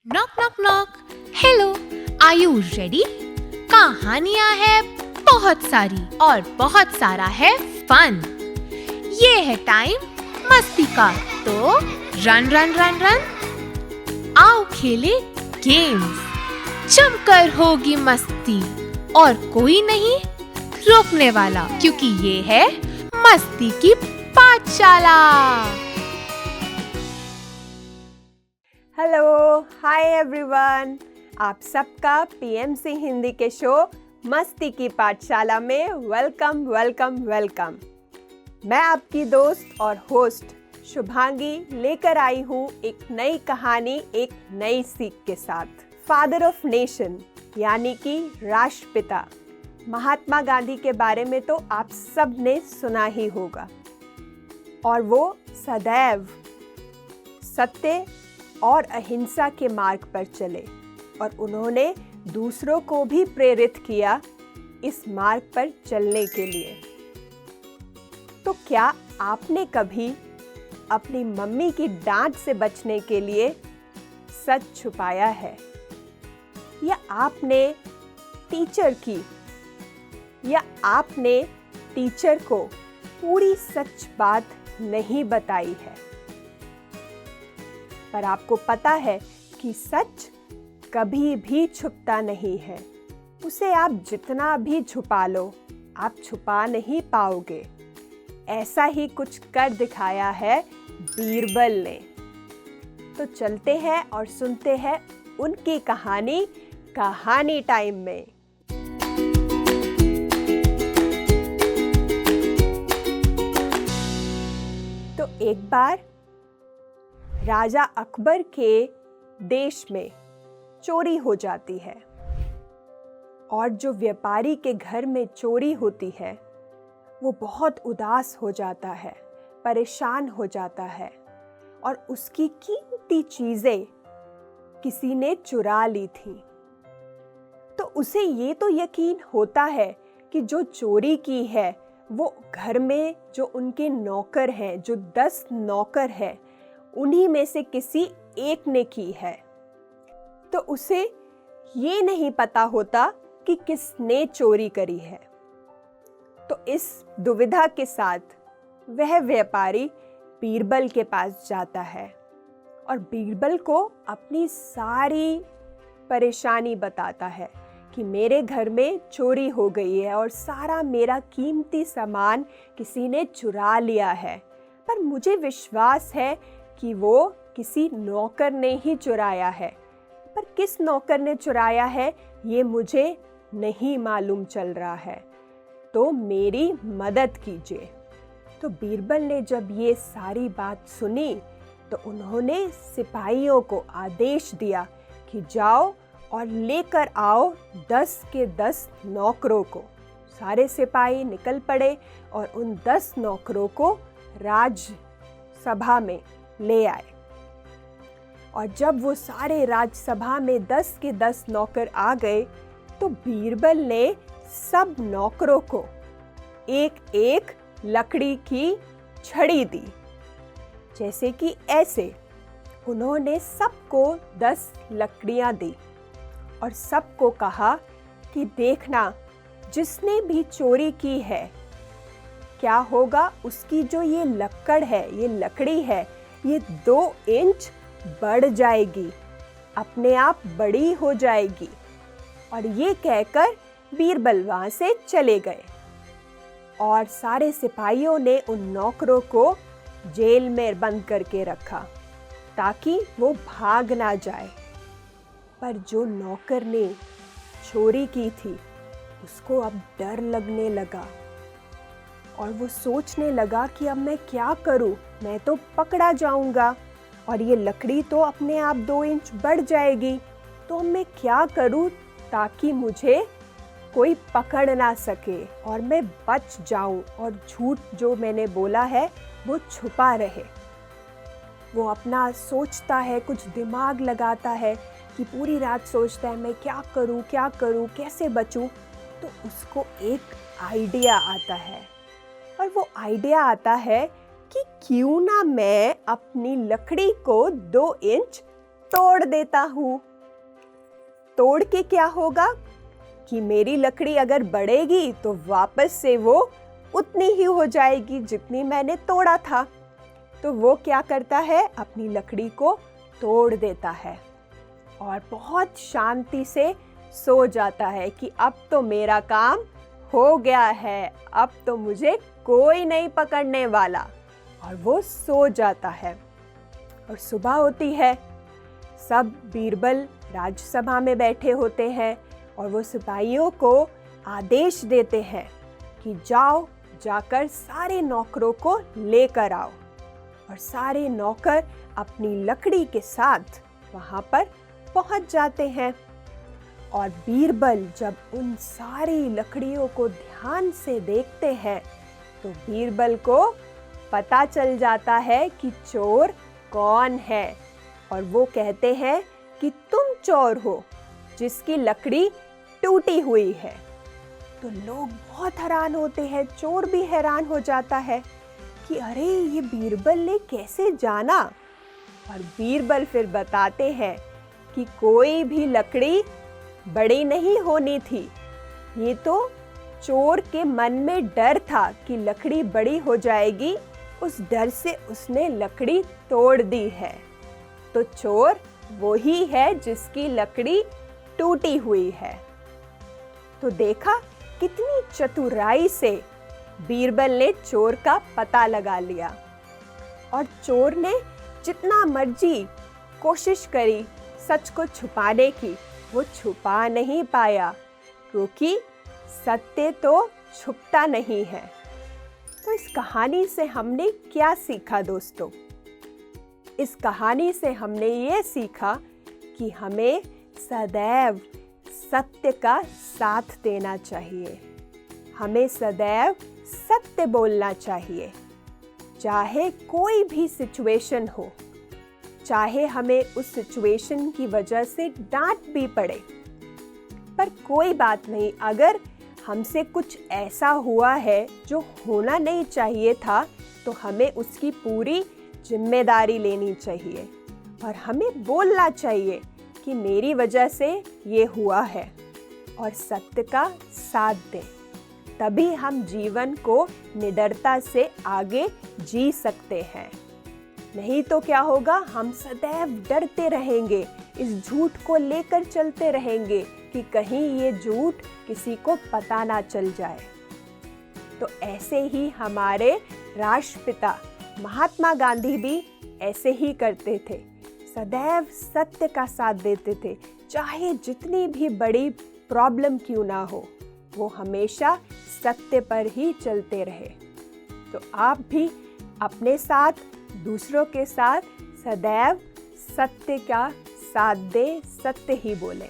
Knock knock knock. Hello, are you ready? कहानियां है बहुत सारी और बहुत सारा है फन। ये है टाइम मस्ती का, तो रन रन रन रन। आओ खेले गेम्स, जमकर होगी मस्ती और कोई नहीं रोकने वाला, क्योंकि ये है मस्ती की पाठशाला। Hello, hi everyone. आप सबका पीएमसी हिंदी के शो मस्ती की पाठशाला में वेलकम वेलकम वेलकम। मैं आपकी दोस्त और होस्ट शुभांगी लेकर आई हूँ एक नई कहानी, एक नई सीख के साथ। फादर ऑफ नेशन यानी कि राष्ट्रपिता महात्मा गांधी के बारे में तो आप सब ने सुना ही होगा, और वो सदैव सत्य और अहिंसा के मार्ग पर चले और उन्होंने दूसरों को भी प्रेरित किया इस मार्ग पर चलने के लिए। तो क्या आपने कभी अपनी मम्मी की डांट से बचने के लिए सच छुपाया है, या आपने टीचर को पूरी सच बात नहीं बताई है? पर आपको पता है कि सच कभी भी छुपता नहीं है। उसे आप जितना भी छुपा लो, आप छुपा नहीं पाओगे। ऐसा ही कुछ कर दिखाया है बीरबल ने। तो चलते हैं और सुनते हैं उनकी कहानी टाइम में। तो एक बार राजा अकबर के देश में चोरी हो जाती है, और जो व्यापारी के घर में चोरी होती है वो बहुत उदास हो जाता है, परेशान हो जाता है, और उसकी कीमती चीजें किसी ने चुरा ली थी। तो उसे ये तो यकीन होता है कि जो चोरी की है वो घर में जो उनके नौकर हैं, जो 10 नौकर हैं, उन्हीं में से किसी एक ने की है। तो उसे ये नहीं पता होता कि किसने चोरी करी है। तो इस दुविधा के साथ वह व्यापारी बीरबल के पास जाता है और बीरबल को अपनी सारी परेशानी बताता है कि मेरे घर में चोरी हो गई है और सारा मेरा कीमती सामान किसी ने चुरा लिया है, पर मुझे विश्वास है कि वो किसी नौकर ने ही चुराया है, पर किस नौकर ने चुराया है ये मुझे नहीं मालूम चल रहा है, तो मेरी मदद कीजिए। तो बीरबल ने जब ये सारी बात सुनी तो उन्होंने सिपाहियों को आदेश दिया कि जाओ और लेकर आओ 10 के 10 नौकरों को। सारे सिपाही निकल पड़े और उन 10 नौकरों को राजसभा में ले आए। और जब वो सारे राजसभा में 10 के 10 नौकर आ गए तो बीरबल ने सब नौकरों को एक एक लकड़ी की छड़ी दी, जैसे कि ऐसे। उन्होंने सबको 10 लकड़ियां दी और सबको कहा कि देखना, जिसने भी चोरी की है क्या होगा, उसकी जो ये लकड़ है, ये लकड़ी है, ये 2 इंच बढ़ जाएगी, अपने आप बड़ी हो जाएगी। और ये कहकर बीरबल वहां से चले गए और सारे सिपाहियों ने उन नौकरों को जेल में बंद करके रखा ताकि वो भाग ना जाए। पर जो नौकर ने चोरी की थी उसको अब डर लगने लगा और वो सोचने लगा कि अब मैं क्या करूं, मैं तो पकड़ा जाऊंगा और ये लकड़ी तो अपने आप 2 इंच बढ़ जाएगी, तो अब मैं क्या करूं ताकि मुझे कोई पकड़ ना सके और मैं बच जाऊं और झूठ जो मैंने बोला है वो छुपा रहे। वो अपना सोचता है, कुछ दिमाग लगाता है कि पूरी रात सोचता है मैं क्या करूं, कैसे बचूं। तो उसको एक आइडिया आता है, और वो आइडिया आता है कि क्यों ना मैं अपनी लकड़ी को 2 इंच तोड़ देता हूँ। तोड़ के क्या होगा कि मेरी लकड़ी अगर बढ़ेगी तो वापस से वो उतनी ही हो जाएगी जितनी मैंने तोड़ा था। तो वो क्या करता है, अपनी लकड़ी को तोड़ देता है और बहुत शांति से सो जाता है कि अब तो मेरा काम हो गया है, अब तो मुझे कोई नहीं पकड़ने वाला। और वो सो जाता है। और सुबह होती है, सब बीरबल राज्यसभा में बैठे होते हैं और वो सिपाहियों को आदेश देते हैं कि जाओ, जाकर सारे नौकरों को लेकर आओ। और सारे नौकर अपनी लकड़ी के साथ वहाँ पर पहुँच जाते हैं। और बीरबल जब उन सारी लकड़ियों को ध्यान से देखते हैं तो बीरबल को पता चल जाता है कि चोर कौन है। और वो कहते हैं कि तुम चोर हो जिसकी लकड़ी टूटी हुई है। तो लोग बहुत हैरान होते हैं, चोर भी हैरान हो जाता है कि अरे ये बीरबल ने कैसे जाना। और बीरबल फिर बताते हैं कि कोई भी लकड़ी बड़ी नहीं होनी थी, ये तो चोर के मन में डर था कि लकड़ी बड़ी हो जाएगी, उस डर से उसने लकड़ी तोड़ दी है। तो चोर वही है जिसकी लकड़ी टूटी हुई है। तो देखा कितनी चतुराई से बीरबल ने चोर का पता लगा लिया। और चोर ने जितना मर्जी कोशिश करी सच को छुपाने की, वो छुपा नहीं पाया, क्योंकि सत्य तो छुपता नहीं है। तो इस कहानी से हमने क्या सीखा दोस्तों? इस कहानी से हमने ये सीखा कि हमें सदैव सत्य का साथ देना चाहिए। हमें सदैव सत्य बोलना चाहिए, चाहे कोई भी सिचुएशन हो, चाहे हमें उस सिचुएशन की वजह से डांट भी पड़े। पर कोई बात नहीं, अगर हमसे कुछ ऐसा हुआ है जो होना नहीं चाहिए था, तो हमें उसकी पूरी जिम्मेदारी लेनी चाहिए और हमें बोलना चाहिए कि मेरी वजह से ये हुआ है, और सत्य का साथ दें। तभी हम जीवन को निडरता से आगे जी सकते हैं। नहीं तो क्या होगा, हम सदैव डरते रहेंगे, इस झूठ को लेकर चलते रहेंगे कि कहीं ये झूठ किसी को पता ना चल जाए। तो ऐसे ही हमारे राष्ट्रपिता महात्मा गांधी भी ऐसे ही करते थे, सदैव सत्य का साथ देते थे, चाहे जितनी भी बड़ी प्रॉब्लम क्यों ना हो, वो हमेशा सत्य पर ही चलते रहे। तो आप भी अपने साथ, दूसरों के साथ सदैव सत्य का साथ दें, सत्य ही बोलें।